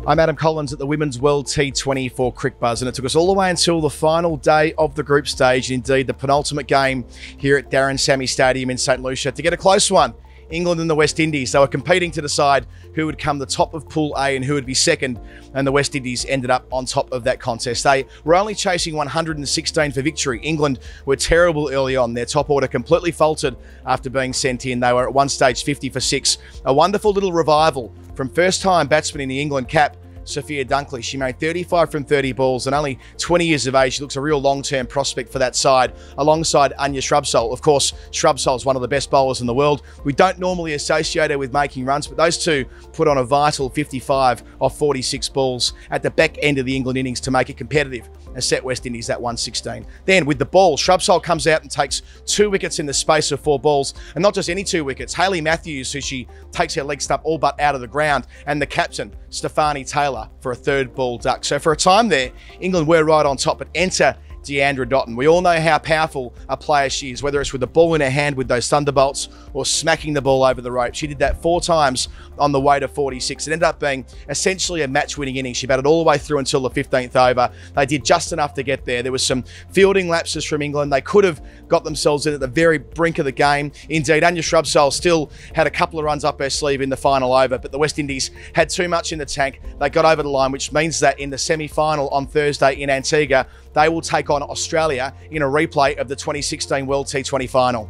I'm Adam Collins at the Women's World T20 for Crick Buzz, and it took us all the way until the final day of the group stage, indeed the penultimate game here at Darren Sammy Stadium in St Lucia, to get a close one. England and the West Indies, they were competing to decide who would come the top of Pool A and who would be second, and the West Indies ended up on top of that contest. They were only chasing 116 for victory. England were terrible early on. Their top order completely faltered after being sent in. They were at one stage 50 for 6. A wonderful little revival from first-time batsman in the England cap, Sophia Dunkley. She made 35 from 30 balls and only 20 years of age. She looks a real long-term prospect for that side, alongside Anya Shrubsole. Of course, Shrubsole is one of the best bowlers in the world. We don't normally associate her with making runs, but those two put on a vital 55 off 46 balls at the back end of the England innings to make it competitive and set West Indies at 116. Then with the ball, Shrubsole comes out and takes 2 wickets in the space of 4 balls, and not just any 2 wickets. Hayley Matthews, who she takes her leg stump all but out of the ground, and the captain, Stefanie Taylor, for a 3rd ball duck. So for a time there, England were right on top, but enter Dottin. We all know how powerful a player she is, whether it's with the ball in her hand with those thunderbolts or smacking the ball over the rope. She did that 4 times on the way to 46. It ended up being essentially a match-winning inning. She batted all the way through until the 15th over. They did just enough to get there. There was some fielding lapses from England. They could have got themselves in at the very brink of the game. Indeed, Anya Shrubsole still had a couple of runs up her sleeve in the final over, but the West Indies had too much in the tank. They got over the line, which means that in the semi-final on Thursday in Antigua, they will take on Australia in a replay of the 2016 World T20 final.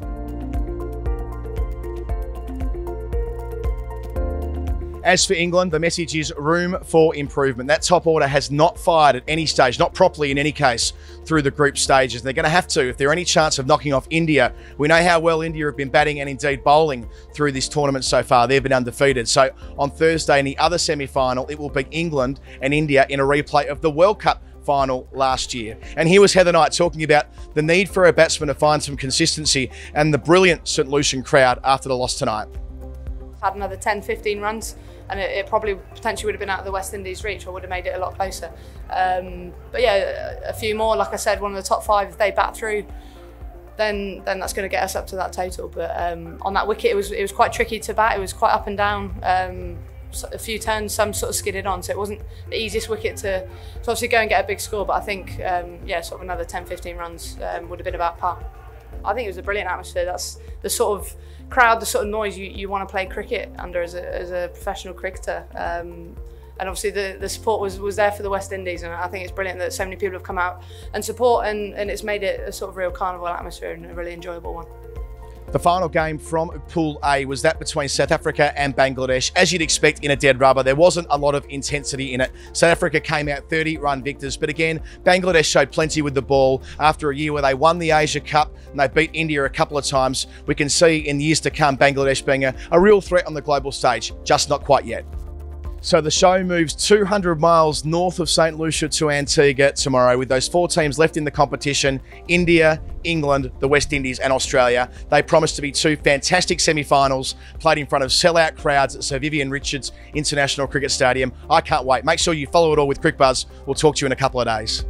As for England, the message is room for improvement. That top order has not fired at any stage, not properly in any case, through the group stages. They're going to have to if there are any chance of knocking off India. We know how well India have been batting and indeed bowling through this tournament so far. They've been undefeated. So on Thursday in the other semi-final, it will be England and India in a replay of the World Cup final last year. And here was Heather Knight talking about the need for a batsman to find some consistency and the brilliant St Lucian crowd after the loss tonight. Had another 10-15 runs and it probably potentially would have been out of the West Indies' reach or would have made it a lot closer. But yeah, a few more, like I said, one of the top 5, if they bat through, then that's going to get us up to that total. But on that wicket, it was quite tricky to bat. It was quite up and down. A few turns, some sort of skidded on, so it wasn't the easiest wicket to obviously go and get a big score, but I think yeah, sort of another 10-15 runs would have been about par. I think it was a brilliant atmosphere. That's the sort of crowd, the sort of noise you want to play cricket under as a professional cricketer. And obviously the support was there for the West Indies, and I think it's brilliant that so many people have come out and support, and it's made it a sort of real carnival atmosphere and a really enjoyable one. The final game from Pool A was that between South Africa and Bangladesh. As you'd expect in a dead rubber, there wasn't a lot of intensity in it. South Africa came out 30-run victors, but again, Bangladesh showed plenty with the ball. After a year where they won the Asia Cup and they beat India a couple of times, we can see in years to come Bangladesh being a real threat on the global stage, just not quite yet. So the show moves 200 miles north of St Lucia to Antigua tomorrow with those 4 teams left in the competition: India, England, the West Indies and Australia. They promise to be 2 fantastic semi-finals played in front of sellout crowds at Sir Vivian Richards International Cricket Stadium. I can't wait. Make sure you follow it all with Crick Buzz. We'll talk to you in a couple of days.